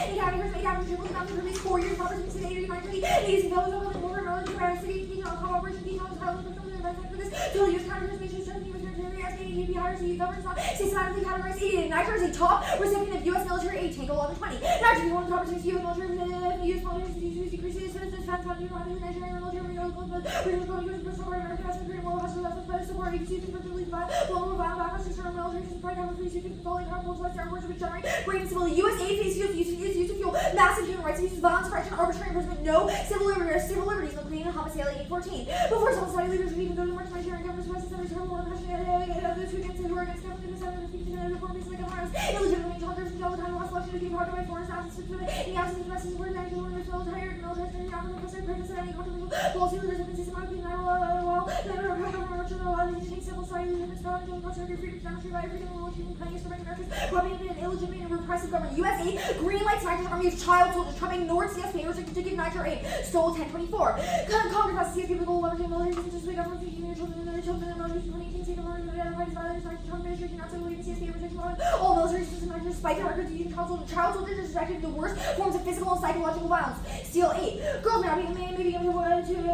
8 hours, 8 hours, triple down for these 4 years, Robertson, 8 9 3, 80 fellows, all the more, relative, city, details, operation, details, how the for this, so use counter-transmission, 17 was military, SKP, RC, government, systematically categorized 88. Niger is a top recipient of U.S. military aid, tank 1120. Niger is one of the top recipients of U.S. military U.S. military decreases, citizens, defense, country, Nigerian military, regional government, support American Western world, hospital, support, agencies, particularly global backlash, external military, supply, government, free, controlling, harmful, select, armed forces, generate great instability. U.S. aid is used to fuel massive human rights abuses, violence, corruption, arbitrary imprisonment, no civil liberties, including homicide 814. Before civil society leaders would even go to march Nigerian government's press centers, war, those who against who are against government, the center, speaking to the reform, like a virus, illegitimate hunters, and all the time, lost election to be hard to foreign absence to the absence of messages where national and military, military, African, purpose, any controversial policy leaders have been systematically well, never government, civil society leaders, freedom, demonstrate by freedom, human kindness, for Americans, propagating an illegitimate and repressive government. U.S. aid greenlights Niger's army of child soldiers. Trump ignored CSP orders to give Niger aid. Stole 1024. Congress passed CSP with all leveraging military to the government feeding their children and their children and military 2018 state of Florida identified as violence. Trump administration not to believe in CSP protection law. All military systems in Niger despite their records using child soldiers. Child soldiers are subjected to the worst forms of physical and psychological violence. Steal 8. Girls may not be able to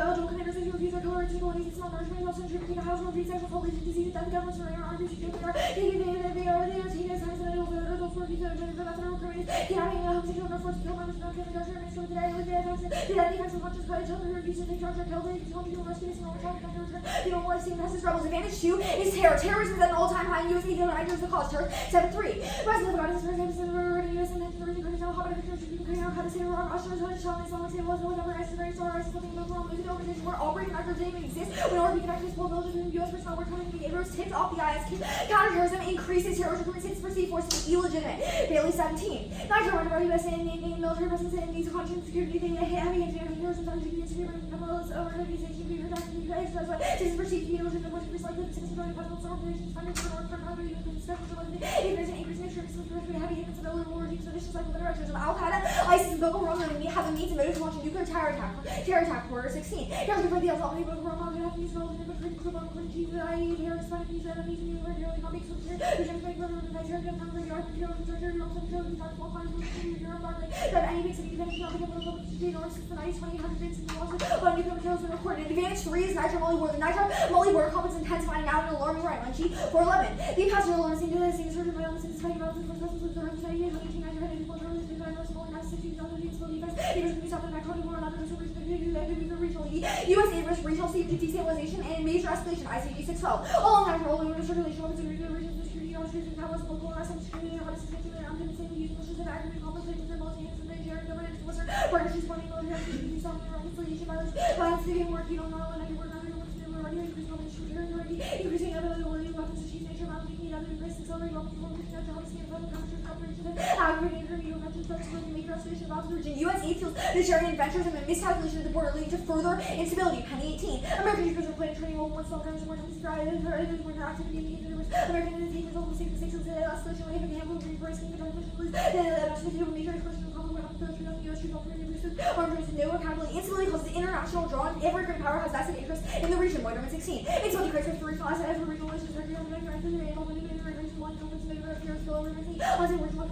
eligible commanders who refuse their tolerance to police and small nourishment, also contribute to household abuse, sexual assault, disease, death, government surrender, armed abuse, they are taking as times that adults for abuse, kidnapping, homosexual, no force, kill members, not killing, doctor, administer with the day, the defense of conscious credit, children who refuse to take charge or kill, they home people rescue, and all the time, the normal life, has its rebels. Advantage 2 is terror. Terrorism is at an all-time high in U.S. aid, and Niger is the cause. Terror 7-3. President of God is the first episode of U.S. and then the region countries now hot pictures of people carrying out how to say wrong, Australia's Islamic state was whatever ISIS very sorry, ISIS something goes wrong, moving organization where operating Niger didn't even exist. When all the connections pulled military from U.S. personnel were coming to be Abrams tipped off the IS counterterrorism increases terrorism recruitment since perceived force to be illegitimate. Bailey 17. Niger wanted our U.S. and military presence in these countries security they heavy engineering terrorism times to be insecure criminals over organization be protected in the U.S. That's why this is perceived to be illegitimate which is likely to be joining possible organizations funded for North Carolina and structures of if there's an increase in extremist with heavy hits of illegal war teams traditions like the directors of Al-Qaeda, ISIS, and Boko Haram have the means and motives to launch a nuclear terror attack. Quarter 16. Here's the deals all Boko Haram have used all the different group of countries that I terrorists find these enemies and you are nearly not making some that any big city depending on the public state or since the 1900s and losses on nuclear materials been recorded. Advantage 3 is Niger Mali War. The Niger Mali War conflicts intensifying now at an alarming rate. On G411. The passenger alarms seem to the same sort of violence and spike violence and force with the home society and 18 Niger had people journalists who died small and 60 million defense. It was used up in the Conrad-Mogin war and other resources that could be regionally. U.S. aid risk regional destabilization and major escalation. ICD 612. All Niger all over circulation weapons and regional regions security officers and powers local arrests and security and arrests and unconvincingly used militias of aggravated conflict with their military and the Nigerian government and Western partnerships forming military activities on their reconciliation violence to be more key on all and every word not everyone is doing already increasing all the security already increasing availability of weapons to achieve nature around making other risks accelerate weapons for working out to help stand up and capture operation and aggravating her new mentioned threats to make restoration of observation. U.S. aid fuels Nigerian adventures and the miscalculation of the border leading to further instability. Penny 18. American troops are planning training World War I times more than more activity in the universe. American indications all the same mistakes of the escalation rate and handle rebracing the transmission the major question of conflict with the U.S. troops operating boosted arms no accountability. Instability causes international draw and every great power has vested interest in the region. Whiterman 16. Instability creates for regional assets for regional relations regular and direct and the one conflicts made over here skill over everything. As in regional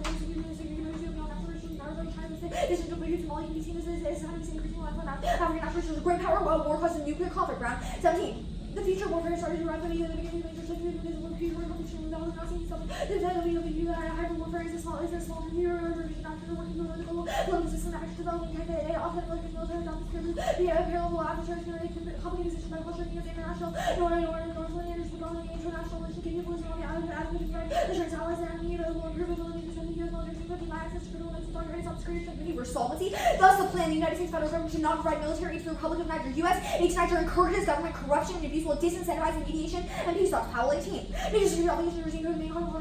this is completed from all you can see this is how to see increasing life on African national is a great power while war causes nuclear conflict. Round 17. The future warfare started to rise at the beginning of the invisible future revolution that was not seeing something. The deadly of the hyper warfare is a small computer version after working political systematic development tech often like military doctrines the parallel adversaries company position by culture against international Northlanders developing international relations capable of advocating the Chinese allies and need a more capability to send the U.S. military to put access to critical and target obscuration for solvency. Thus, the plan the United States federal government should not provide military aid to the Republic of Niger. U.S. aid to Niger encourages government corruption and abuse while disincentivizing mediation and peace talks. Powell 18. Major security obligations regime to remain harmful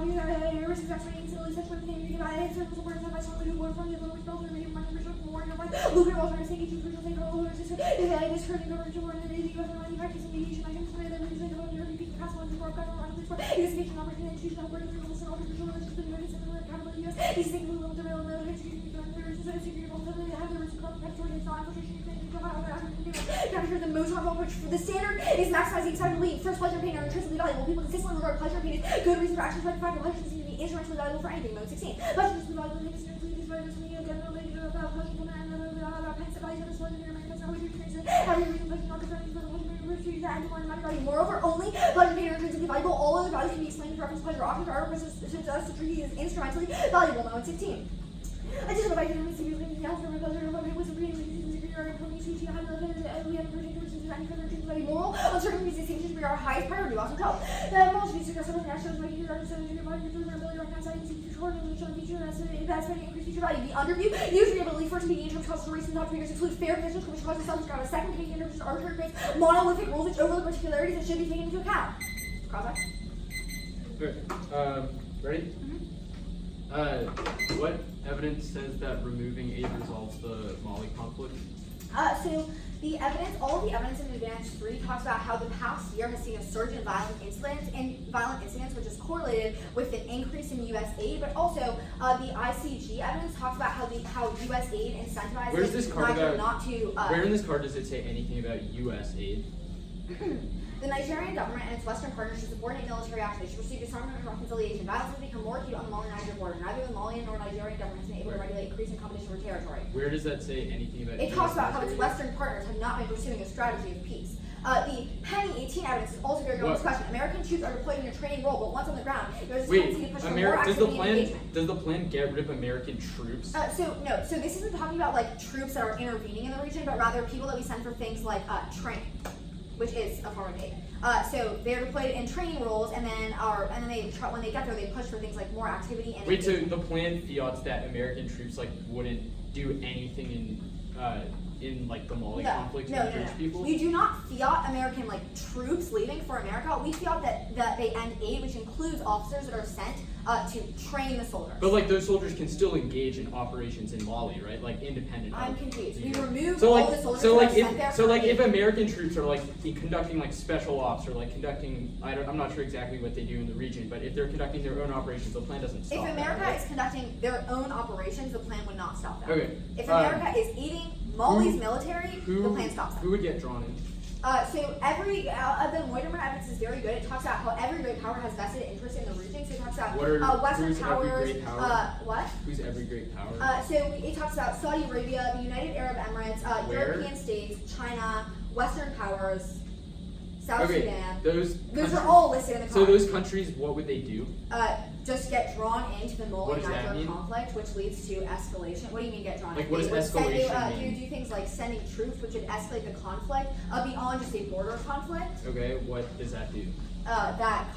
risk of extreme instability, sexual behavior, united circles of words and by someone who works from the lower spells and radio money for war and like lucrative alternatives taking to crucial things all over system. This ally is currently government to war and the U.S. and practicing mediation. I can explain that reason to the peace and castle and for government for investigation opportunity institutional work for rules and official relations to the United States and accountability U.S. These things will derail military security capture the most harmful approach for the standard is maximizing excitement lead. First, pleasure and pain are intrinsically valuable. People consistently regard pleasure and pain as good reason for actions like the fact that pleasure doesn't seem to be instrumentally valuable for anything. Mode 16. Pleasure is valuable in this Moreover, only pleasure being intrinsically valuable. All other values can be explained with reference to pleasure. Often, our reference to us, the treaty is instrumentally valuable. Now, in 16. I just hope I didn't receive you from the pleasure of what was we have any further to be moral. On certain these distinctions be our highest priority. Also, tell the most be successful national like you understand your body, your ability, reconciling future order, and show future investment, increase future value. The underview, usually ability first meeting in terms of reasons not to exclude fair conditions, which causes some to a second meeting in terms of arbitrary grace, monolithic rules which overlook particularities that should be taken into account. Cross. Okay. Ready? What evidence says that removing aid resolves the Mali conflict? So the evidence, all of the evidence in Advance 3 talks about how the past year has seen a surge in violent incidents, which is correlated with an increase in U.S. aid, but also the ICG evidence talks about how U.S. aid incentivizes Where's this card about, not to. Where in this card does it say anything about U.S. aid? The Nigerian government and its Western partners should subordinate military action. They should pursue disarmament and reconciliation. Violence has become more acute on the Mali-Niger border. Neither the Malian nor Nigerian governments have been able to regulate increasing competition for territory. Where does that say anything about It talks about how its Western partners have not been pursuing a strategy of peace. The Penny 18 evidence is also very good on this question. American troops are deployed in a training role, but once on the ground, there's a tendency to push for more activity and engagement. Does the plan get rid of American troops? So this isn't talking about like troops that are intervening in the region, but rather people that we send for things like training, which is a form of aid. So they're deployed in training roles, and then when they get there, they push for things like more activity and. Wait, so the plan fiats that American troops like wouldn't do anything in like the Mali conflict to encourage people? You do not fiat American like troops leaving for America. We fiat that they end aid, which includes officers that are sent to train the soldiers. But like those soldiers can still engage in operations in Mali, right? Like independent. I'm confused. We removed all the soldiers that are sent there. So like if American troops are like conducting like special ops or like conducting, I'm not sure exactly what they do in the region, but if they're conducting their own operations, the plan doesn't stop. If America is conducting their own operations, the plan would not stop that. Okay. If America is aiding Mali's military, the plan stops that. Who would get drawn in? So every the Moiderman evidence is very good. It talks about how every great power has vested interest in the region. So it talks about Western powers. What? Who's every great power? So it talks about Saudi Arabia, the United Arab Emirates, European states, China, Western powers, South Sudan. Those are all listed in the card. So those countries, what would they do? Just get drawn into the Mali-Niger conflict, which leads to escalation. What do you mean get drawn in? Like what does escalation mean? You do things like sending troops, which would escalate the conflict beyond just a border conflict. Okay, what does that do? That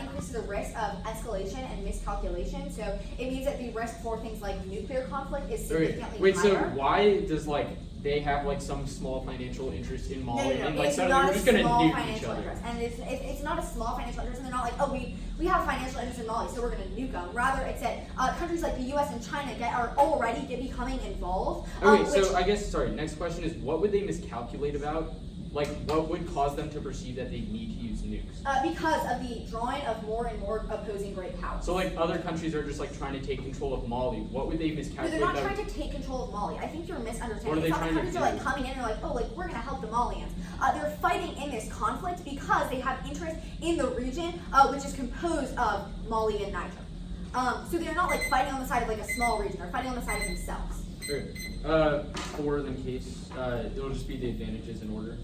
increases the risk of escalation and miscalculation. So it means that the risk for things like nuclear conflict is significantly higher. So why does like they have like some small financial interest in Mali and like suddenly we're just gonna nuke each other? Interest. And it's not a small financial interest, and they're not like, oh, we have financial interest in Mali, so we're gonna nuke them. Rather, it's that countries like the U.S. and China are already becoming involved. Okay, so I guess next question is, what would they miscalculate about? Like, what would cause them to perceive that they need to use nukes? Because of the drawing of more and more opposing great powers. So, like, other countries are just, like, trying to take control of Mali. What would they miscalculate? No, they're not trying to take control of Mali. I think you're misunderstanding. What are they Some trying countries to are, do? like, coming in and like, oh, like, we're going to help the Malians. They're fighting in this conflict because they have interest in the region, which is composed of Mali and Niger. So they're not, like, fighting on the side of, like, a small region. They're fighting on the side of themselves. Okay. For in case, it'll just be the advantages in order.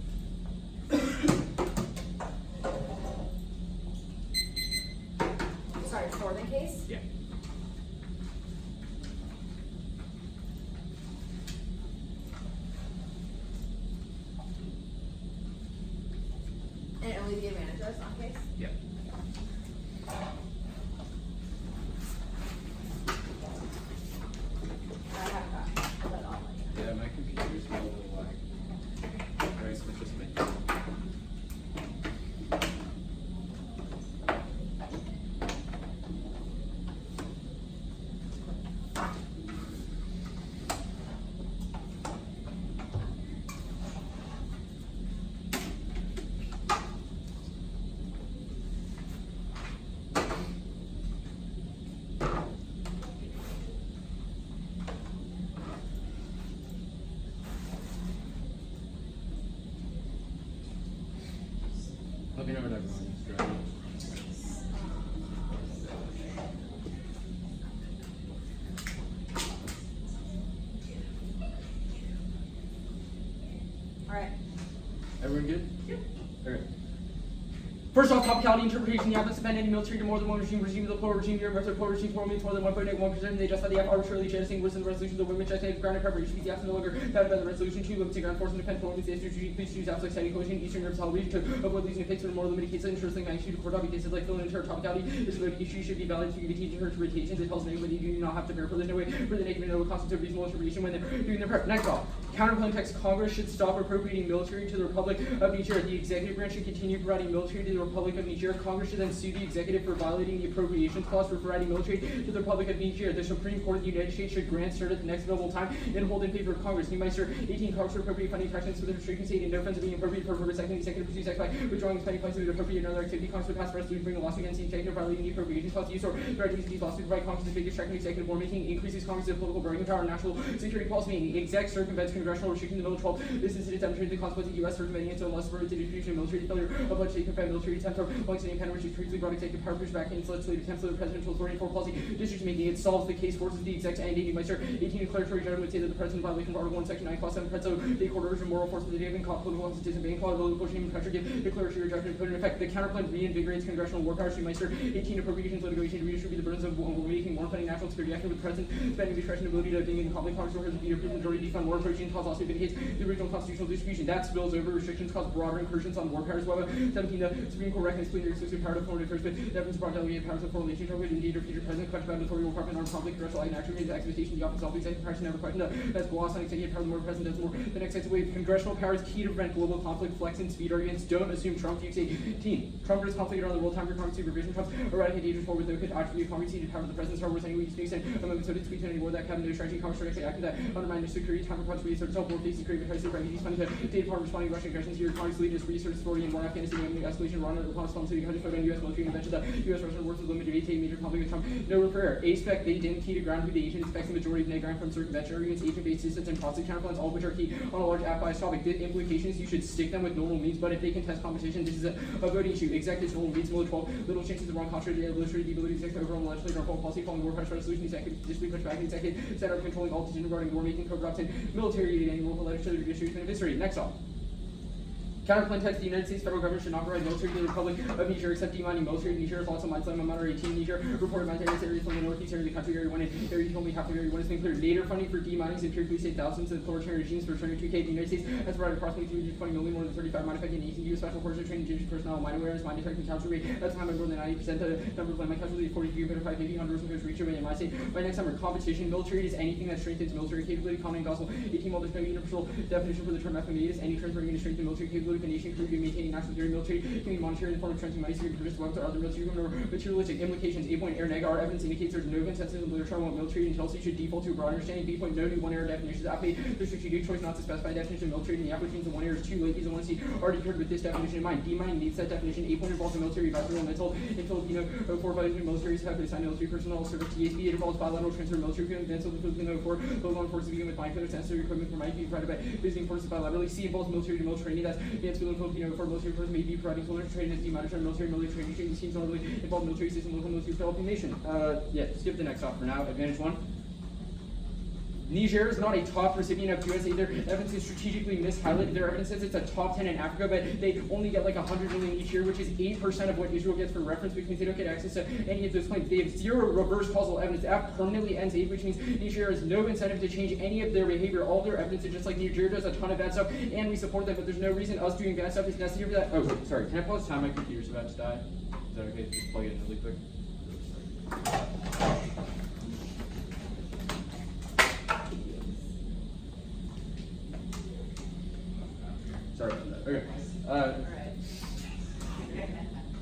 Sorry, northern case? Yeah. And only the advantages on case? Yeah. I haven't got that all. Yeah, my computer's a little lag. Very switch this way. Let me know when everyone's ready. First off, topicality interpretation. The applicants defend any military to more than one regime. Regime of the plural regime. Your versus plural regime. Plural means more than 1.1%. They justify the act arbitrarily jettisoning worse than the resolution. The women check ground preparation. The absent no longer founded by the resolution. 2. Limited ground force and defend plural means the SUG. Please choose absolute exciting coalition. Eastern Europe's television to avoid losing a fix or more limited cases. Ensures thing magnitude for topic cases like filling inter topicality. This issue should be valid to teach interpretations. It tells anybody you do not have to verify. There's no way for the naked to know what constitutes a reasonable interpretation when they're doing their prep. Next off. Counterclaim text. Congress should stop appropriating military to the Republic of Niger. The executive branch should continue providing military to the Republic of Niger. Congress should then sue the executive for violating the appropriations clause for providing military to the Republic of Niger. The Supreme Court of the United States should grant cert at the next available time and hold in favor of Congress. Newmeister 18. Congress should appropriate funding fractions for the restricting state and no funds are being appropriated for purpose. Second, the executive pursues act by withdrawing spending funds to appropriate another activity. Congress would pass resolution to bring a lawsuit against the executive violating the appropriations clause. Use or threat to use these lawsuits to provide Congress the biggest distracting executive war making, increases Congress's political bargaining power, and national security policy making. Exec circumvents congressional restriction in the middle of 12. This incident demonstrated the consequence of U.S. circumventing into a less for the distribution of military failure of legislative and military attempt or long-standing pen which has previously brought executive power push back in legislative attempts of the presidential authority for policy district making. It solves the case, forces the exec and Newmeister 18. Declaratory judgment would say that the president violation of Article 1, Section 9, Clause 7, Preso, the court orders and moral force of the day having caught political office disobeying clause of pushing and pressure give declaratory judgment put in effect. The counterplan reinvigorates congressional war powers. Newmeister 18. Appropriations litigation to redistribute the burdens of making war funding national security active with the president spending discretion ability to being in conflict. Congress orders the majority defund war approaching cause also vindicates the original constitutional distribution. That spills over restrictions cause broader incursions on war powers. 17. The Supreme Court recognizes clearly exclusive power to foreign affairs, but evidence brought delegated powers of foreign relations over indeed or future president question about authority will department armed conflict congressional and action the expectation the office of the executive branch never questioned that's gloss on executive power. The more president does more the next executive wave. Congressional power is key to prevent global conflict. Flex and speed arguments. Don't assume Trump keeps 18. Trump is conflict around the world time for Congress supervision. Trump's erratic engagement forward with no could attribute Congress seated power to the president's power. We're saying we speaks and so did tweet any war that cabinet no strategy Congress directly acted that undermine the security time for countries or self war facing creating crisis for these funding to data part responding to Russian aggressions here. Congress leaders research authority in war Afghanistan and the escalation of Iran response to the country fighting U.S. military intervention. The U.S. Russian wars with limited to major conflict with Trump. No repair. A-spec they didn't key to ground who the agent expects the majority of negative from circumvention arguments, agent-based systems and process counterplans, all of which are key on a large app-biased topic. The implications you should stick them with normal means, but if they contest competition, this is a voting issue. Executive normal means below 12. Little chances of wrong contrary to illustrated the ability to take overall legislative or foreign policy following war pressure resolution. Executive dispute push back in executive center of controlling all decisions regarding war making, co-corruption, military aid, and local legislative distribution of history. Next off. Counterclaim text, the United States federal government should not provide military to the Republic of Niger except demining military to Niger. Lots of mines, Matter 18 Niger. Reported mines areas from the northeast area of the country, area 1 and area only half of area 1 has been cleared. Later funding for demining empirically saved thousands of authoritarian regimes for returning 2K. The United States has provided approximately 320 million, more than 35 mine effective and 18 U.S. special forces training Jewish personnel, mine awareness, mine detection capture rate. That's time by more than 90%. The number of landmine casualties 43, better 580, 100 goes reach away in my state. By next summer, competition. Military is anything that strengthens military capability. Common and gospel. 18. While there's no universal definition for the term FMA, any term bringing to strengthen military capability of the nation can be maintained. National security military can be monitored in the form of transmitting money security purchased weapons or other military equipment or materialistic implications. 8. Air neg. Our evidence indicates there's no consensus in the literature on what military intelligence should default to a broad understanding. B. No new one error definitions. Apply the strategic choice not to specify definition of military in the applications of one error is too late. These I want to see already occurred with this definition in mind. D-mining needs that definition. 8. Involves the military advisory mental in Filipino 4 militaries have assigned military personnel service THB. It involves bilateral transfer of military equipment and so the Filipino 4 local law enforcement begin with mine code sensory equipment for might be provided by visiting forces bilaterally. C. Involves military to military training. That's the Filipino 4 military forces may be providing soldier training as demonitored military training schemes normally involve military system local military developing nation. Skip the next off for now. Advantage 1. Niger is not a top recipient of US aid. Their evidence is strategically mishighlighted. Their evidence says it's a top 10 in Africa, but they only get like 100 million each year, which is 8% of what Israel gets for reference, which means they don't get access to any of those claims. They have zero reverse causal evidence. That permanently ends aid, which means Niger has no incentive to change any of their behavior. All their evidence is just like Niger does a ton of bad stuff, and we support them, but there's no reason us doing bad stuff is necessary for that. Oh, sorry. Can I pause time? My computer's about to die. Is that okay? Just plug it in really quick. Sorry about that. Okay.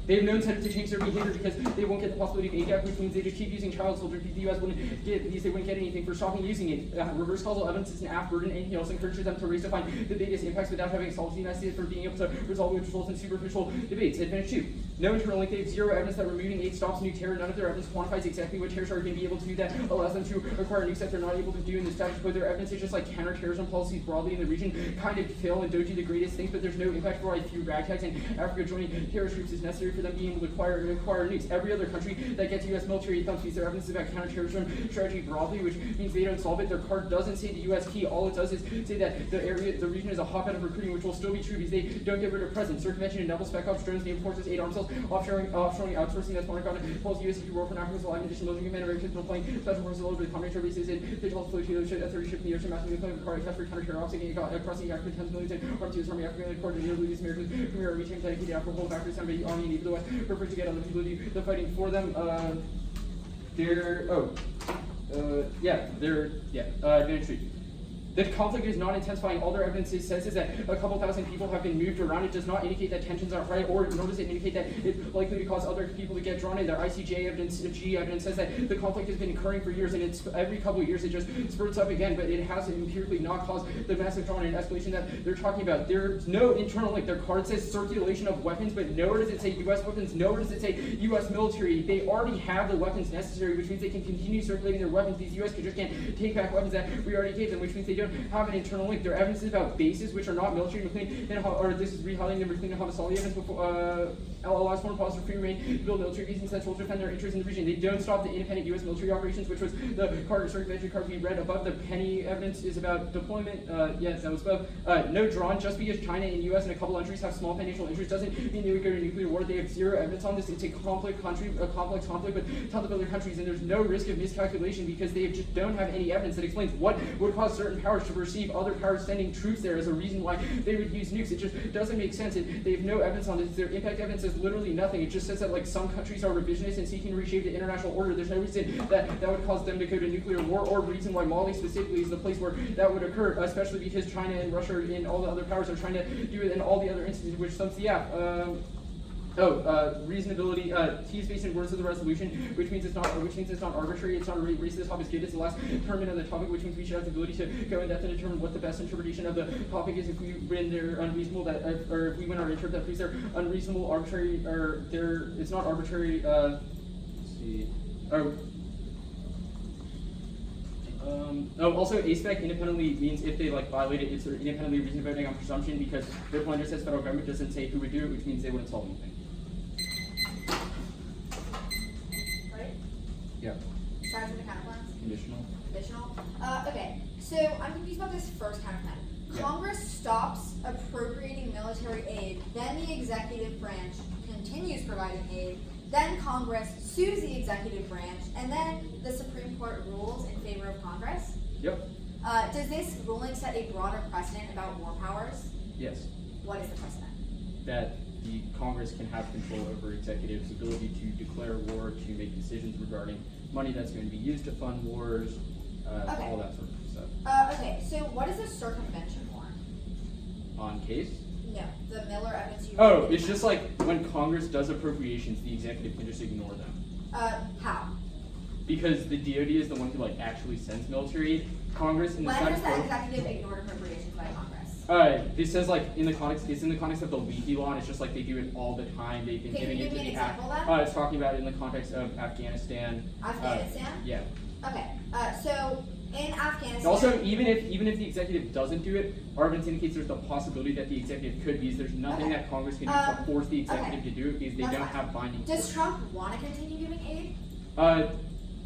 They have no incentive to change their behavior because they won't get the possibility of aid gap, which means they just keep using child soldiers because the U.S. wouldn't get these, they wouldn't get anything for stopping using it. Reverse causal evidence is an app burden, and he also encourages them to race to find the biggest impacts without having solved the United States for being able to resolve which results in superficial debates. Advantage 2. no internal link. They have zero evidence that removing aid stops nuke terror. None of their evidence quantifies exactly what terrorists are going to be able to do that allows them to acquire nukes that they're not able to do in the status quo. Their evidence is just like counterterrorism policies broadly in the region kind of fail and don't do the greatest things, but there's no impact for a few ragtags in Africa joining terrorist groups is necessary for them being able to acquire nukes. Every other country that gets U.S. military aid sees their evidence about counterterrorism strategy broadly, which means they don't solve it. Their card doesn't say the U.S. key. All it does is say that the region is a hotbed of recruiting, which will still be true because they don't get rid of presence. Circumvention and double spec ops, drones, naval forces, aid arms cells, offshoring, outsourcing. That's one account. Plus U.S. war for Africa's alive. In addition, military command Americans deploying special forces all over the combination bases in digital flotilla ship, 30 ship in the ocean, massive nuclear power, test for counter-terror ops across the African tens millions and armed U.S. Army, African coordinated with Americans, premier army team dedicated Africa whole factory, some army and navy of the West, perfect to get other people to do the fighting for them. Advantage. The conflict is not intensifying. All their evidence says is that a couple thousand people have been moved around. It does not indicate that tensions are high, or nor does it indicate that it's likely to cause other people to get drawn in. Their ICJ evidence, G evidence says that the conflict has been occurring for years, and it's every couple of years it just spurts up again, but it has empirically not caused the massive drawn in escalation that they're talking about. There's no internal link. Their card says circulation of weapons, but nowhere does it say U.S. weapons, nowhere does it say U.S. military. They already have the weapons necessary, which means they can continue circulating their weapons. These U.S. just can't take back weapons that we already gave them, which means they don't have an internal link. Their evidence is about bases, which are not military. McLean, or this is rehighlighting the McLean and Hamasali evidence before allows foreign policy free reign to build military bases and central to defend their interests in the region. They don't stop the independent U.S. military operations, which was the Carter circulatory card we read above. The Penny evidence is about deployment. Yes, that was above. No drawn. Just because China and U.S. and a couple countries have small financial interests doesn't mean they would go to nuclear war. They have zero evidence on this. It's a complex conflict with tons of other countries, and there's no risk of miscalculation because they just don't have any evidence that explains what would cause certain powers to perceive other powers sending troops there as a reason why they would use nukes. It just doesn't make sense. They have no evidence on this. Their impact evidence is literally nothing. It just says that like some countries are revisionist and seeking to reshape the international order. There's no reason that would cause them to go to nuclear war, or reason why Mali specifically is the place where that would occur, especially because China and Russia and all the other powers are trying to do it in all the other instances, which some reasonability. T is based in words of the resolution, which means it's not arbitrary. It's not a race to the top is good. It's the last term on the topic, which means we should have the ability to go in depth and determine what the best interpretation of the topic is. If we win their unreasonable, or if we win our interpret that proves they're unreasonable, arbitrary, or it's not arbitrary. Let's see. Also, A-spec independently means if they violate it, it's independently reasoned voting on presumption, because their point just says federal government doesn't say who would do it, which means they wouldn't solve anything. Right? Yeah. Size of the counterplans? Conditional. Conditional. Okay, so I'm confused about this first counterplan. Yeah. Congress stops appropriating military aid, then the executive branch continues providing aid, then Congress sues the executive branch, and then the Supreme Court rules in favor of Congress? Yep. Does this ruling set a broader precedent about war powers? Yes. What is the precedent? That the Congress can have control over executives' ability to declare war, to make decisions regarding money that's going to be used to fund wars, all that sort of stuff. Okay, so what is the circumvention warrant? On case? No, the Miller evidence you Oh, it's just like when Congress does appropriations, the executive can just ignore them. How? Because the DoD is the one who actually sends military aid. Congress in the When status has the quo. executive ignored appropriations by Congress? This says in the context of the leaky law, and it's just they do it all the time. They've been Can giving you it give to me an the example then? It's talking about it in the context of Afghanistan. Afghanistan? Yeah. Okay, so in Afghanistan. Also, even if the executive doesn't do it, our evidence indicates there's the possibility that the executive could, because there's nothing that Congress can do to force the executive to do it, because they don't have binding. Does Trump want to continue giving aid?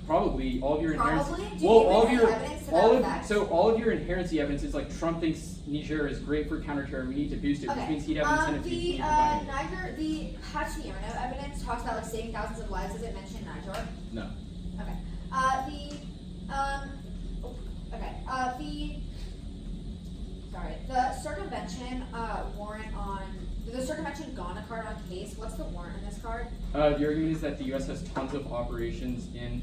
Probably all of your inherency. Probably? Do Well, you all of have your evidence to that effect? all of your inherency evidence is Trump thinks Niger is great for counterterror. We need to boost it, which means he'd have incentive to keep providing it. The Hachimano evidence talks about saving thousands of lives. Does it mention Niger? No. Okay. The circumvention warrant on the circumvention Ghana card on case. What's the warrant on this card? The argument is that the U.S. has tons of operations in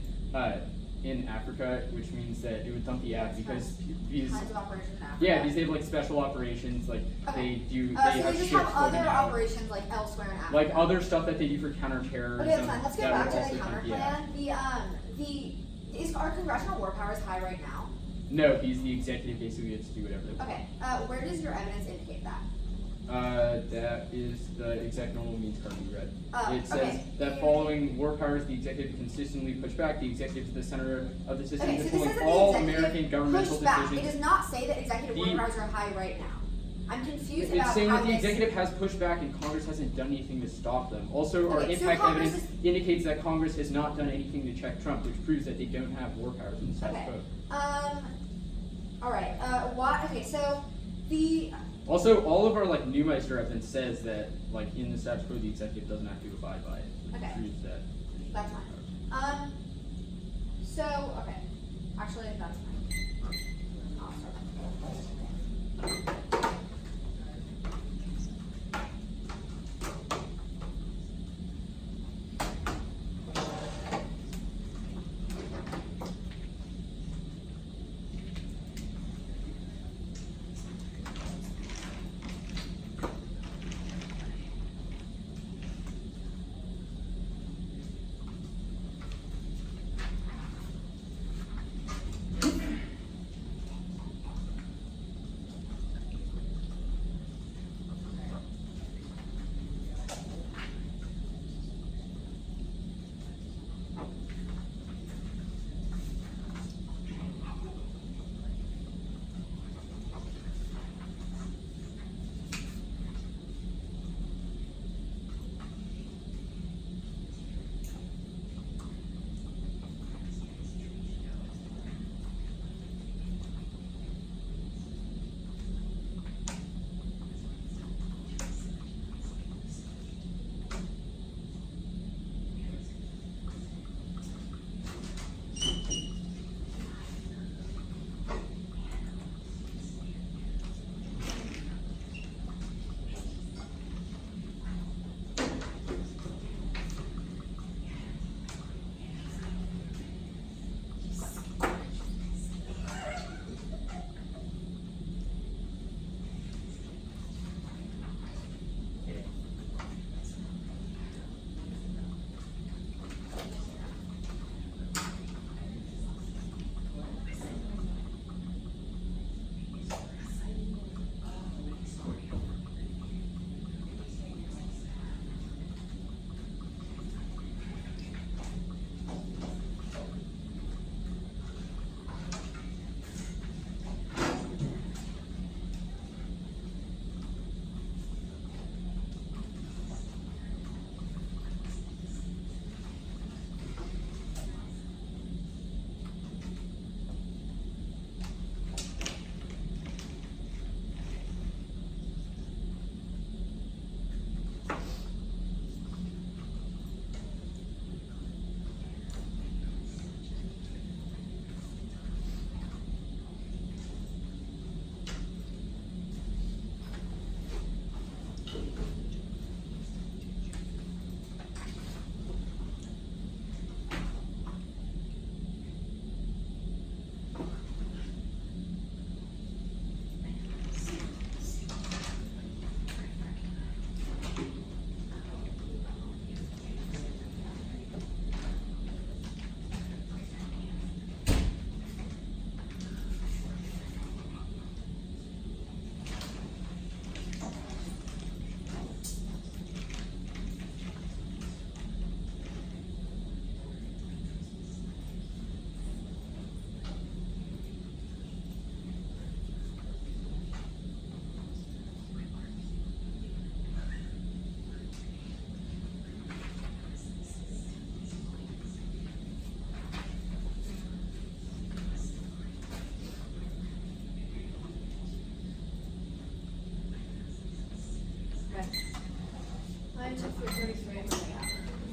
Africa, which means that it would dump the app because these. Tons of operations in Africa. Yeah, because they have special operations, Okay. they do. So they they have just ships have other floating out. operations other in Africa. Other stuff that they do for counterterrorism. Okay, that's fine. Let's get that back would to the also counterplan. Is our congressional war powers high right now? No, he's the executive. Basically, gets to do whatever they want. Okay. Where does your evidence indicate that? That is the exact normal means card we read. It says okay. that following war powers, the executive consistently pushed back. The executive is the center of the system, Okay, so this controlling says that all the American executive governmental pushed back. decisions. It does not say that executive war powers are high right now. I'm confused It's about saying how that the this... executive has pushed back and Congress hasn't done anything to stop them. Also, our Okay, so impact Congress evidence indicates that Congress has not done anything to check Trump, which proves that they don't have war powers in the status Okay. quo. All right. Why? Okay, so the... Also, all of our Neumeister evidence says that in the status quo, the executive doesn't have to abide by it. Okay. It proves that. That's fine. So, okay. Actually, that's fine. I'll start.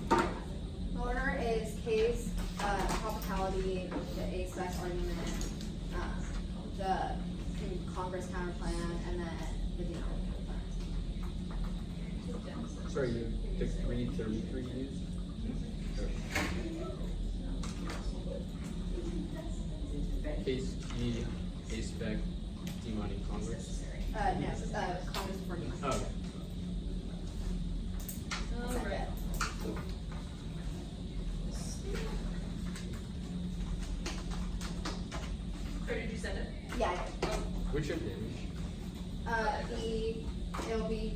The order is case, topicality, the A-spec argument, the Congress counterplan, and then the Denali counterplan. Sorry, you took 333 use? Case G, A-spec, demon in Congress? No, Congress before Denali. Oh, okay. Alright. Or did you send it? Yeah, I did. Which image? It'll be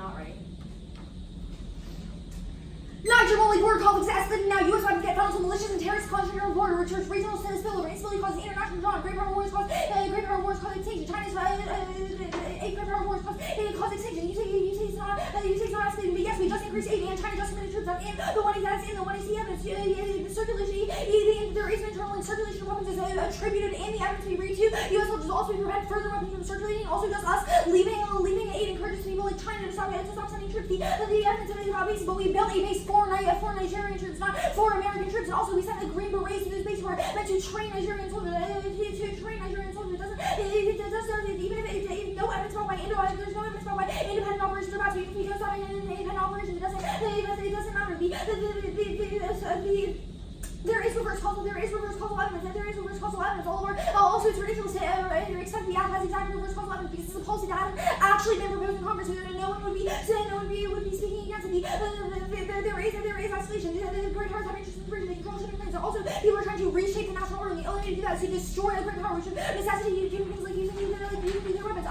not right. Niger Mali border conflicts escalating now. U.S. weapons get found to militias and terrorists concentrating on border, which regional status spillover. Instability causes international drama. Great power wars cause extinction. China's great power wars cause extinction. You say it's not escalating, but yes, we just increased aid and China just committed troops in the one that's in the one see evidence. The circulation, there is an internal circulation of weapons is attributed in the evidence we read to. U.S. will just also prevent further weapons from circulating. Also, just us leaving aid encourages people like China to stop sending troops. The evidence of it base, but we built a base for Nigerian troops, not for American troops. And also, we sent the Green Berets to this base where meant to train Nigerian soldiers. Even if no evidence brought by there's no evidence brought by independent operations about we don't stop independent operations. It doesn't matter. There is reverse causal evidence. Also, it's ridiculous to expect the app has exactly reverse causal evidence because it's a policy that hasn't actually been proposed in Congress. So no one would be speaking against it. There is escalation. The great powers have interest in the bridge. They control shipping lanes. Also, people are trying to reshape the national order. The only way to do that is to destroy the great power, which necessitates things like using nuclear weapons.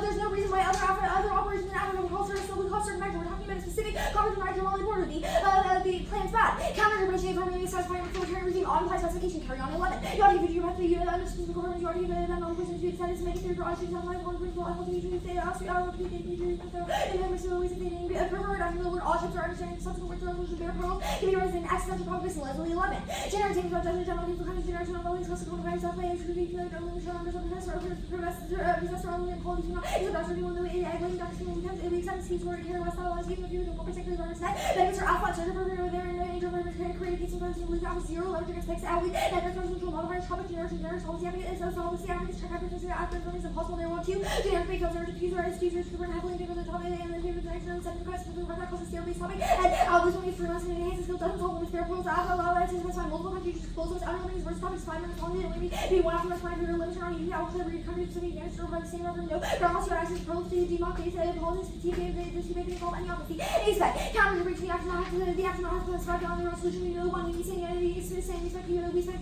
There's no reason why other operations in Africa will cause certain measure. We're talking about a specific conflict in the Niger-Mali border. The plan's bad. Counter-intervention from satisfying authoritarian regime on apply specification. Carry on 11. You ought to give you have to under specific government. You ought to give them on person to decide to make it their issues on life on principle. I want to usually say ask you out of the preferred after the word all ships are understanding subsequent words resolution bear pearls can be raised in accidental promise in level 11. Generating from judgment general people kind of generation of always custom of rights of play should be like only show under some professor only and quality to not is about to be one of the egg doctors when becomes it makes sense he's working here west allies even if you don't particularly understand benefits are alpha center program there and angel members can create peace and sometimes believe out 0 leverage against text alley that there's no control modifiers topic generation there's always having it so always having this check after this after it's impossible they want to generic fake filters diffuser as diffusers super happily give the topic and then give the next round send request for the right causes theory topic and this one is freelance and enhances skill doesn't solve with fair pros allow it to specify multiple countries explosives unrelated versus topics 5 minutes long maybe be one after my your limits around you I'll clear your country specific against or by the same reference no unless you access pros to demock case politics fatigue they call any opposite expect counter to reach the action not have to strike on the resolution we know one we saying we expect you we expect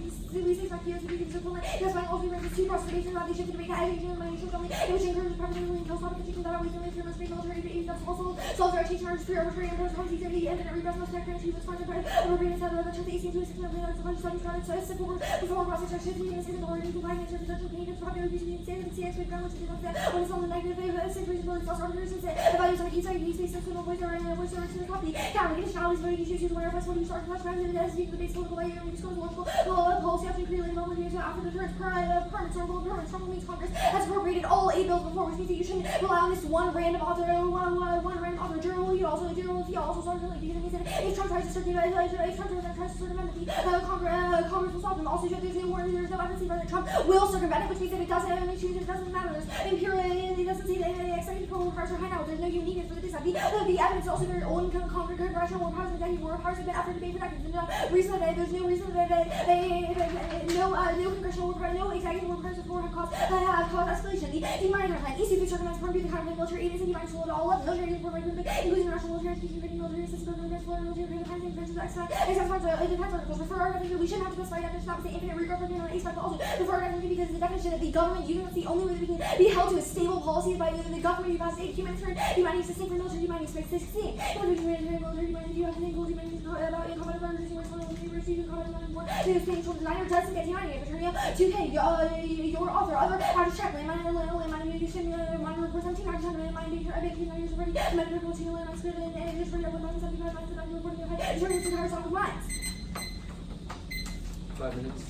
you to be disciplined that's why also brings two prosecutions about the issue to make agitation my issue only which encourages primarily and kills topic that always only through most military but that's also solitary charges for arbitrary and force policies and every best most sector she was finding part of being said that the 18 to 16 of the studies started so it's simple before process shifting in a single order to find answer potential pain and popular abuse being said and CS with ground which is that when it's on the negative situation really false arbiters and say the values of a key site you space system of voice or in a voice or in a copy counter against challenges but you choose where first when you start flash back and as you the base political way and you discuss logical policy after creating a mobility after the turns permits Trump means Congress has appropriated all 8 bills before which means that you shouldn't rely on this one random author journal you also start really because it means that if Trump tries to start Congress will stop him also there's no evidence that Trump will circumvent it which means that it doesn't matter there's impurity it doesn't say that exciting control powers are high now there's no uniqueness for the dissent the evidence is also very old and congressional war powers and war powers have been after debate for decades there's no reason that no congressional war powers no executive war powers before have caused escalation the minor plan EC3 circumvents from the kind of military aid is in minus all of military war including national military execution military system military it depends on refer our definition we shouldn't have to specify definition not to say infinite regard for a spec also refer our definition because the definition of the government unit is the only way that we can be held to a stable policy by the government you pass 8 humanitarian humanity is distinct from military humanity is 16 military humanity you have to think humanity about incompetent reducing there's things from designer doesn't get humanity if it's 2K your author other how to check land report 17 I just have to mind I make years already my report to land expert and just read up with 75 reporting your head it's really entire song of lines 5 minutes.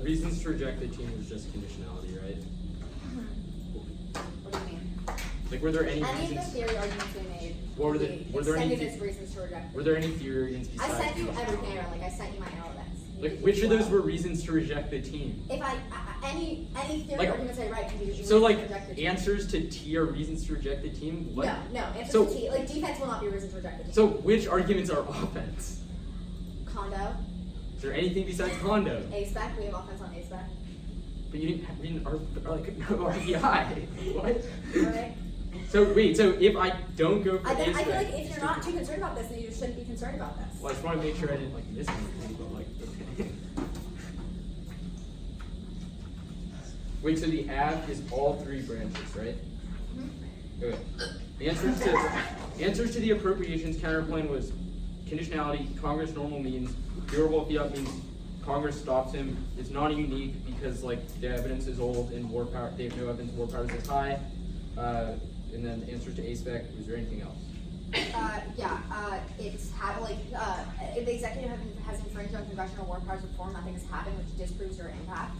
Reasons to reject the team was just conditionality, right? What do you mean? Like, were there any of the reasons? theory arguments we made. Were there any reasons to reject? Were there any theory arguments besides? I sent you everything. Like I sent you my elements. Like, which of those were reasons to reject the team? If any theory like, arguments I write can be reasons so to like reject the team. answers to T are reasons to reject the team? What? No, answers so, to T. Like defense will not be a reason to reject the team. So which arguments are offense? Condo. Is there anything besides condo? A-spec. We have offense on A-spec. But you didn't have RPI. What? Alright. So wait, so if I don't go for I feel A-spec, like if you're not too concerned about this, then you shouldn't be concerned about this. well, I just want to make sure I didn't like miss anything, but like, okay. Wait, so the AB is all 3 branches, right? Okay. The answers to the appropriations counterplan was conditionality, Congress normal means, durable fiat means Congress stops him. It's not unique because like the evidence is old and war power. They have no evidence war power is high. And then the answers to A-spec. Was there anything else? It's have like if the executive has infringed on congressional war powers reform, nothing has happened, which disproves your impact.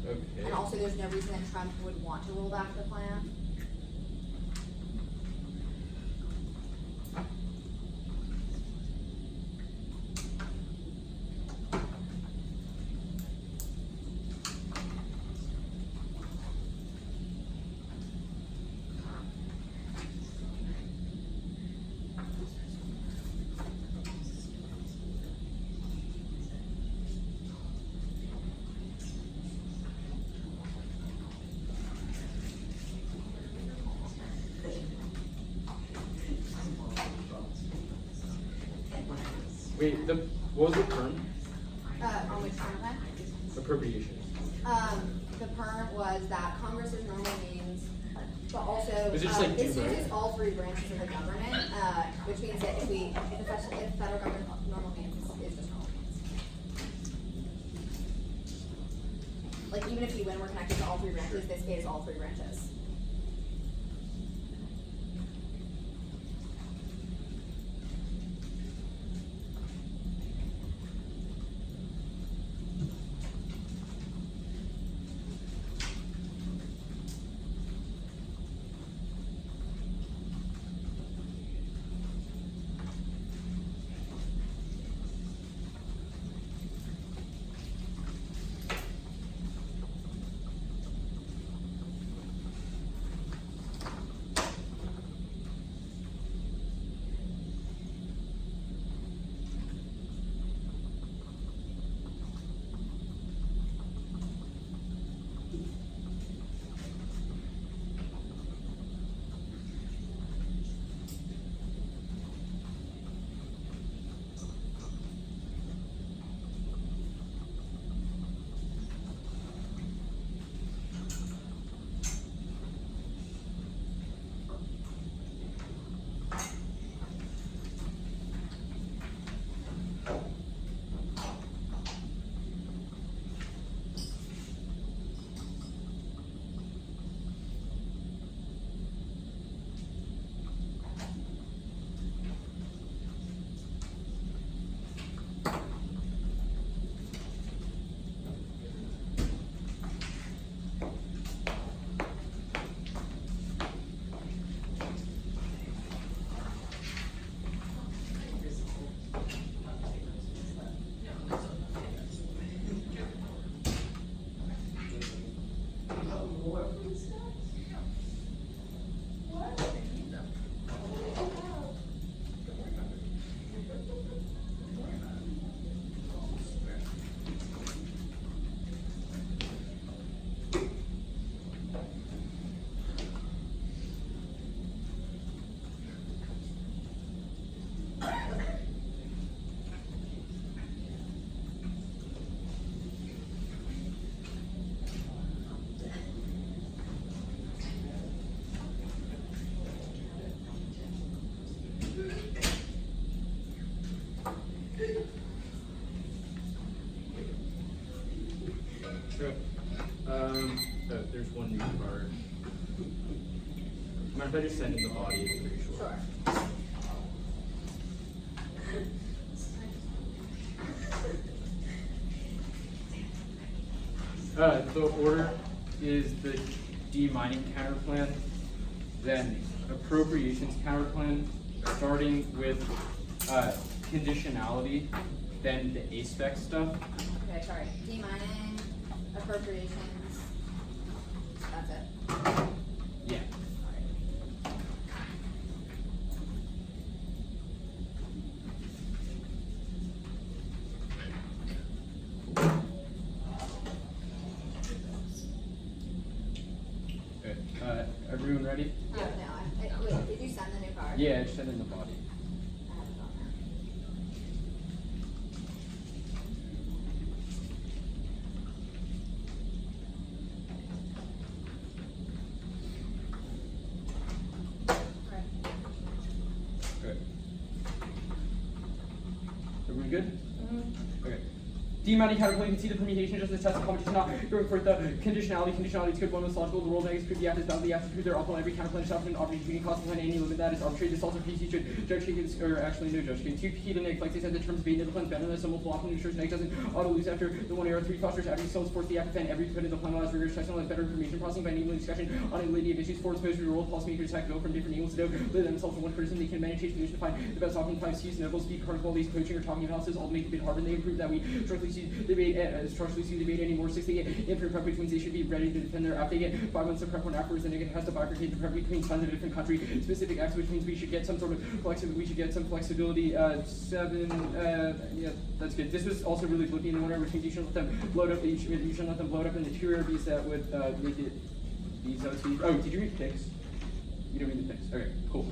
Okay. And also, there's no reason that Trump would want to roll back the plan. Wait, what was the perm? On which plan? Appropriations. The perm was that Congress's normal means, but also Was it just like this do right? uses all 3 branches of the government, which means that if federal government normal means is just normal means. Like even if we win, we're connected to all 3 branches. This case, all 3 branches. There's one new card. Mind if I just send in the body? It's pretty short. Sure. The order is the demining counterplan, then appropriations counterplan, starting with conditionality, then the A-spec stuff. Okay, sorry. Demining, appropriations. That's it. Yeah. Okay. Rune ready? Oh, no. Wait, did you send the new card? Yeah, just send in the body. I haven't done that. Okay. Everyone good? Okay. D-mounting counterplay, you can see the permutation just as test of competition not going for the conditionality. Conditionality is good one most logical. The world negative prove the act is bound. The act is prove their optimal every counterplane shop and opportunity cost plan any limit that is arbitrary. This also PC should judge kick or actually no judge kick. 2 P to neg flex. They said the terms of the plan's better than some multiple optimal ensures neg doesn't auto lose after the 1 error. 3 fosters adding cells force the act defend every dependent the plan allows rigorous testing allows better information processing by enabling discussion on a lady of issues. 4 exposure to roll policymakers attack go from different angles to know lay themselves in one criticism. They can manage change solution to find the best optimal times use noble speak card qualities coaching or talking analysis all to make the bit harder. They improve that we structurally see debate anymore. 6 they get infinite prep, which means they should be ready to defend their app. They get 5 months of prep when afterwards, then it has to bifurcate the prep between tons of different country specific acts, which means we should get some sort of flexibility. We should get some flexibility. 7, yeah, that's good. This was also really flippy in the winter, which means you shouldn't let them blow it up. You shouldn't let them blow it up in the 2 error beats that would make it these OCs. Oh, did you read the picks? You don't read the picks. Okay, cool.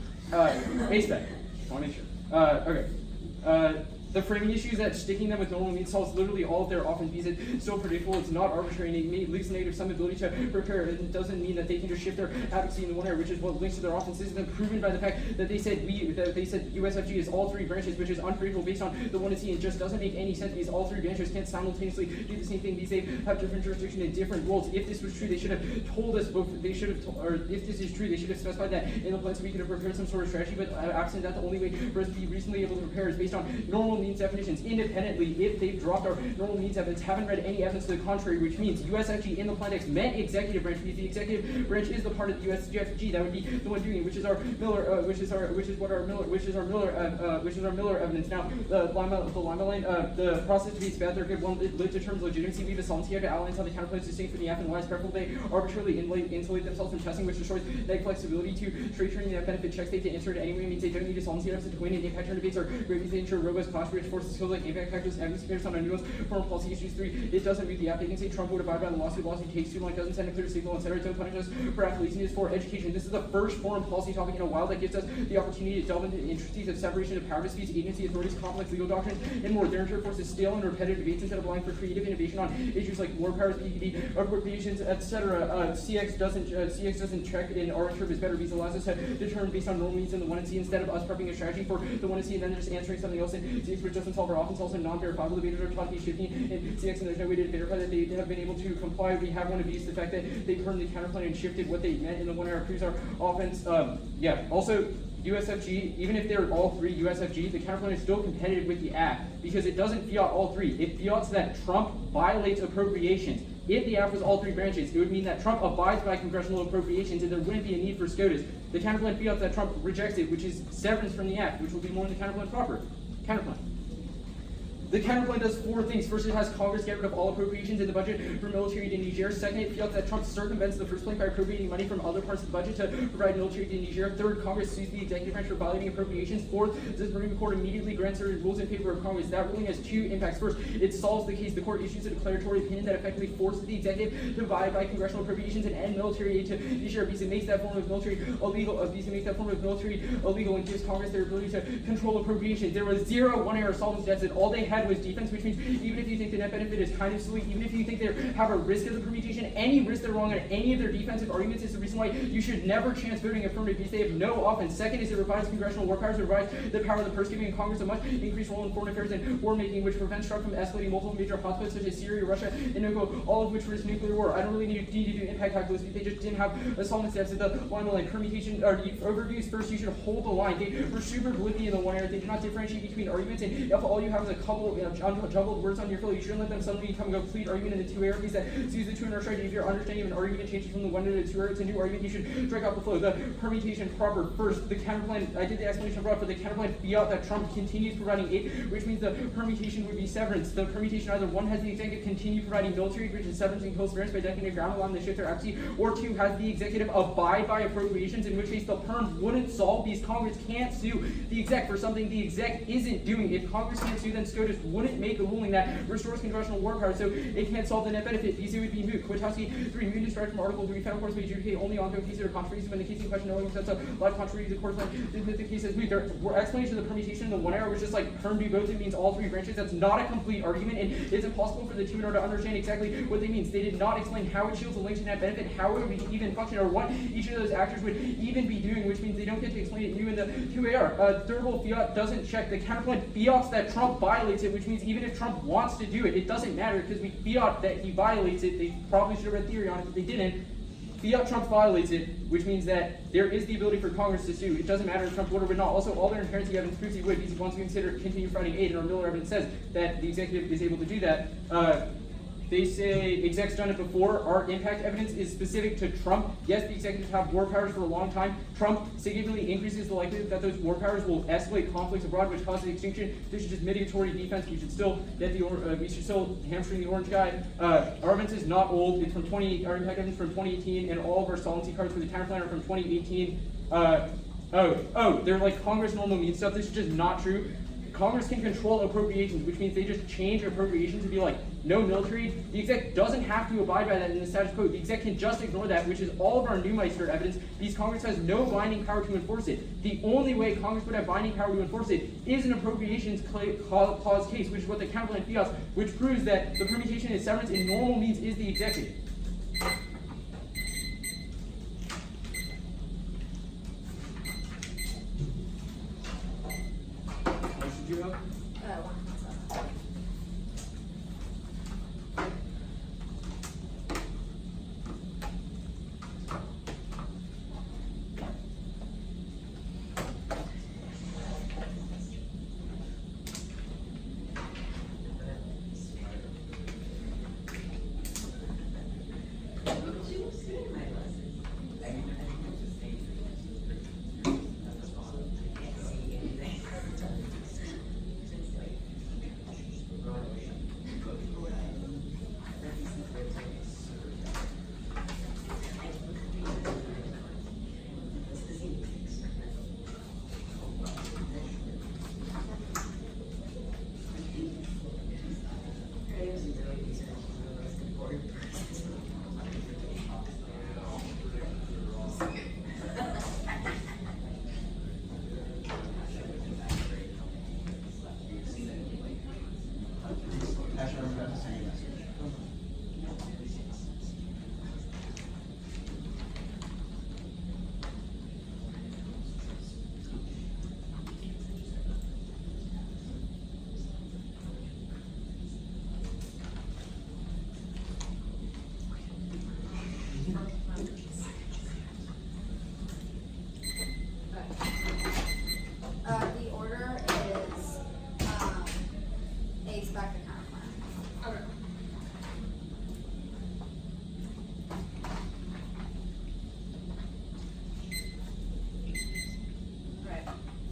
Ace bet. I want to make sure. Okay. The framing issue is that sticking them with normal means solves literally all of their often because it's so predictable, it's not arbitrary, and it leaves the negative some ability to prepare. It doesn't mean that they can just shift their advocacy in the one area, which is what links to their offense. This is then proven by the fact that they said USFG is all 3 branches, which is unpredictable based on the 1 and C. It just doesn't make any sense because all 3 branches can't simultaneously do the same thing. These they have different jurisdiction and different roles. If this was true, they should have told us both. They should have, or if this is true, they should have specified that in the plan so we could have prepared some sort of strategy. But absent that, the only way for us to be reasonably able to prepare is based on normal means definitions. Independently, if they've dropped our normal means evidence, haven't read any evidence to the contrary, which means USFG in the plan text meant executive branch because the executive branch is the part of the USFG that would be the one doing it, which is our Miller, which is our Miller evidence. Now the Lima line, the process debates bad. They're good. One it determines legitimacy. We've assumed here to outline how the counterpoints distinct from the app and why it's preferable. They arbitrarily insulate themselves from testing, which destroys neg flexibility to straight turning that benefit checks. They to insert anyway means they don't need to solve the to win. And impact turn debates are great because they ensure robust class which forces skills like impact factors, evidence based on nuance, foreign policy issues. 3, it doesn't read the app. They can say Trump would abide by the lawsuit takes too long, doesn't send a clear signal, etc. Don't punish us for app laziness. 4, education. This is the first foreign policy topic in a while that gives us the opportunity to delve into the intricacies of separation of power disputes, agency, authorities, complex legal doctrines, and more. Their interest forces stale and repetitive debates instead of allowing for creative innovation on issues like war powers, PPD, appropriations, etc. CX doesn't check in our interpret is better because it allows us to determine based on normal means in the 1 and C instead of us prepping a strategy for the 1 and C and then just answering something else. And CX which doesn't solve our often solves non-verifiable debaters are taught to be shifting in CX and there's no way to verify that they have been able to comply. We have one of these. The fact that they turned the counterplan and shifted what they meant in the 1 hour proves our offense. Also USFG, even if they're all 3 USFG, the counterplan is still competitive with the act because it doesn't fiat all 3. It fiats that Trump violates appropriations. If the act was all 3 branches, it would mean that Trump abides by congressional appropriations and there wouldn't be a need for SCOTUS. The counterplan fiats that Trump rejects it, which is severance from the act, which will be more in the counterplan proper. Counterplan. The counterplan does 4 things. First, it has Congress get rid of all appropriations in the budget for military to Niger. Second, it feels that Trump circumvents the first plan by appropriating money from other parts of the budget to provide military to Niger. Third, Congress sues the executive branch for violating appropriations. Fourth, the Supreme Court immediately grants certain rules in favor of Congress. That ruling has 2 impacts. First, it solves the case. The court issues a declaratory opinion that effectively forces the executive to abide by congressional appropriations and end military aid to Niger because it makes that form of military illegal. And gives Congress their ability to control appropriations. There was 0 1-error solvency deficit. All they had was defense, which means even if you think the net benefit is kind of silly, even if you think they have a risk of the permutation, any risk they're wrong on any of their defensive arguments is the reason why you should never chance voting affirmative because they have no offense. Second is it revives congressional war powers, it revives the power of the purse, giving Congress a much increased role in foreign affairs and war making, which prevents Trump from escalating multiple major hotspots such as Syria, Russia, and Nogo, all of which risk nuclear war. I don't really need to do impact calculus because they just didn't have a solvency deficit. The line permutation or overviews. First, you should hold the line. They were super blippy in the 1 area. They did not differentiate between arguments, and if all you have is a couple of jumbled words on your fill, you shouldn't let them suddenly come and go complete argument in the 2 areas that use the 2 in our strategy. If your understanding of an argument changes from the 1 to the 2 area, it's a new argument, you should drag out the flow. The permutation proper. First, the counterplan, I did the explanation abroad, but the counterplan fiat that Trump continues providing aid, which means the permutation would be severance. The permutation either 1 has the executive continue providing military, which is severance and co-severance by decking the ground along the shift their apathy, or 2 has the executive abide by appropriations, in which case the perm wouldn't solve because Congress can't sue the exec for something the exec isn't doing. If Congress can't sue, then SCOTUS wouldn't make a ruling that restores congressional war power, so it can't solve the net benefit. These would be moot. Kwiatkowski 3. Moot is derived from Article 3. Federal courts may adjudicate only ongoing cases or controversies when the case in question no longer sets up live controversy to the court's the case is moot. Their explanation of the permutation in the one error was just like Herm do both. It means all three branches. That's not a complete argument, and it's impossible for the two in order to understand exactly what they mean. They did not explain how it shields a link to net benefit, how it would even function, or what each of those actors would even be doing, which means they don't get to explain it new in the 2AR. Third rule, fiat doesn't check the counterpoint. Fiat's that Trump violates it, which means even if Trump wants to do it, it doesn't matter because we fiat that he violates it. They probably should have read theory on it, but they didn't. Fiat Trump violates it, which means that there is the ability for Congress to sue. It doesn't matter if Trump would or would not. Also, all their inherency evidence proves he would, because he wants to consider continued fighting aid, and our Miller evidence says that the executive is able to do that. They say exec's done it before. Our impact evidence is specific to Trump. Yes, the executives have war powers for a long time. Trump significantly increases the likelihood that those war powers will escalate conflicts abroad, which causes extinction. This is just mitigatory defense. We should still get we should still hamstring the orange guy. Our evidence is not old. It's from our impact evidence from 2018, and all of our solemnity cards for the counterplan are from 2018. They're like Congress normal means stuff. This is just not true. Congress can control appropriations, which means they just change appropriations to be like no military. The exec doesn't have to abide by that in the status quo. The exec can just ignore that, which is all of our Neumeister evidence, because Congress has no binding power to enforce it. The only way Congress would have binding power to enforce it is an appropriations clause case, which is what the counterplan fiats, which proves that the permutation and severance in normal means is the executive.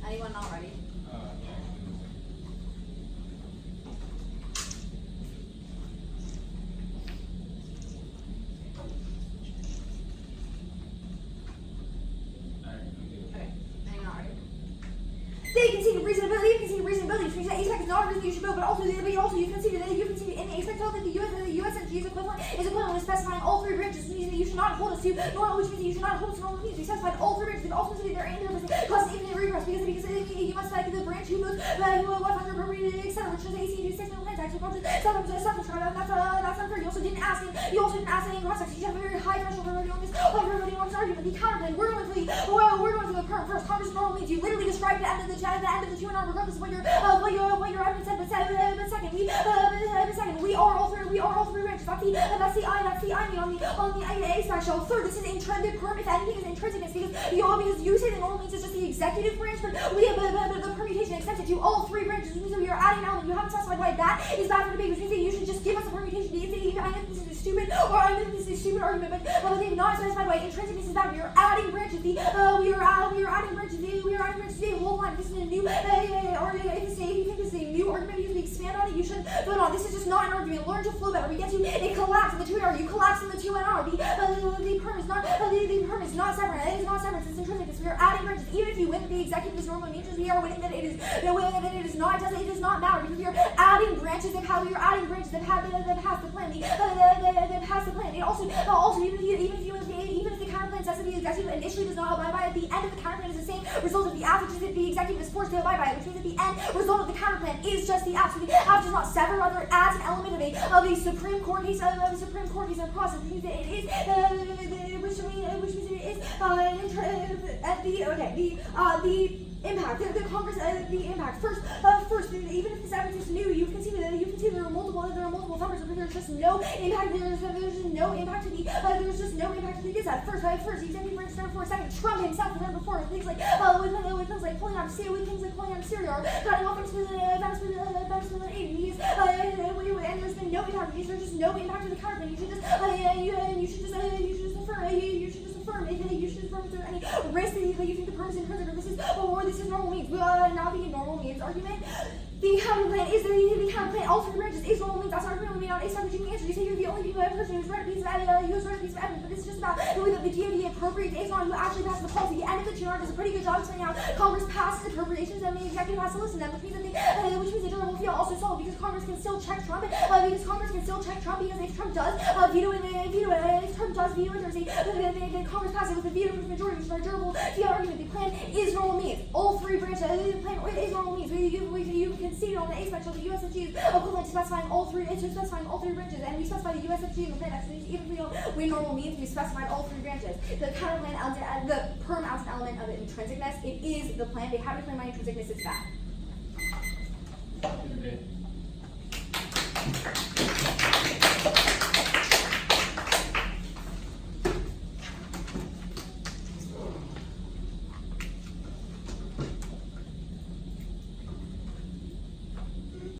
Anyone not ready? They conceded reasonability, which means that ASPEC is not a reason you should vote, but also you conceded in ASPEC held that the USMG's equivalent is equivalent to specifying all three branches, which means that you should not hold us to normal, which means that you should not hold us to normal means. We specified all three branches, and also conceded their aim causes infinite regress, because you must select the branch who moves, what funds are appropriated, etc., which is AC 6 million tax, which causes self-prescribed, that's unfair. You also didn't ask any cross-sex. You have a very high threshold for voting on this argument. The counterplay, we're going for the current first. Congress normal means you literally described the end of the 2-and-R, regardless of what your evidence said. But second, we are all three branches. That's the I mean on the A stack shell. Third, this is intrinsic perm. If anything is intrinsic, it's because you say the normal means it's just the executive branch, but the permutation extends it to all three branches, which means that we are adding now, and you haven't specified why that is bad for debate, which means that you should just give us a permutation. I know this is stupid, or I know this is a stupid argument, but they've not specified why intrinsicness is bad. We are adding branches. We are adding branches. The whole line. This is a new argument. If you think this is a new argument, because we expand on it, you should vote on. This is just not an argument. Learn to flow better. We get to it collapse in the 2-and-R. You collapse in the 2-and-R. The perm is not separate. It is not separate. It's intrinsic. We are adding branches. Even if you win the executive is normal means we are winning that it is not. It does not matter because we are adding branches of how you're adding branches that pass the plan. That pass the plan. It also even if the counterplan says that the executive initially does not abide by it, the end of the counterplan is the same result of the act, which is that the executive is forced to abide by it, which means that the end result of the counterplan is just the act. So the act does not sever, rather adds an element of a Supreme Court case in the process, which means that it is which means that it is the impact, the Congress, the impact. First, even if this evidence is new, you can see that there are multiple thumbers, but there's just no impact. There's just no impact to the gazette. First, the executive branch stand for a second. Trump himself, the night before, with things like pulling out Syria, or cutting off Venezuelan aid. And there's been no impact. There's just no impact to the counterplan. You should just affirm. You should just affirm if there's any risk that you think the purpose in prison, or this is normal means. Not being a normal means argument. The counterplan is the counterplan. All three branches is normal means. That's an argument we made on a subject answer. You say you're the only person who's read a piece of evidence, but this is just about the way that the DoD appropriates ASON, who actually passes the policy. The end of the chart does a pretty good job explaining how Congress passes appropriations and the executive has to listen to them, which means that the general field also solved because Congress can still check Trump. Because if Trump does veto it, then Congress passes with a veto majority, which is a durable field argument. The plan is normal means. All three branches. The plan is normal means. You conceded on the A spectrum the USFG is equivalent to specifying all three branches, and we specify the USFG in the plan. So even if we normal means, we specified all three branches. The counterplan, the perm absent element of intrinsicness, it is the plan. They have to claim my intrinsicness is bad.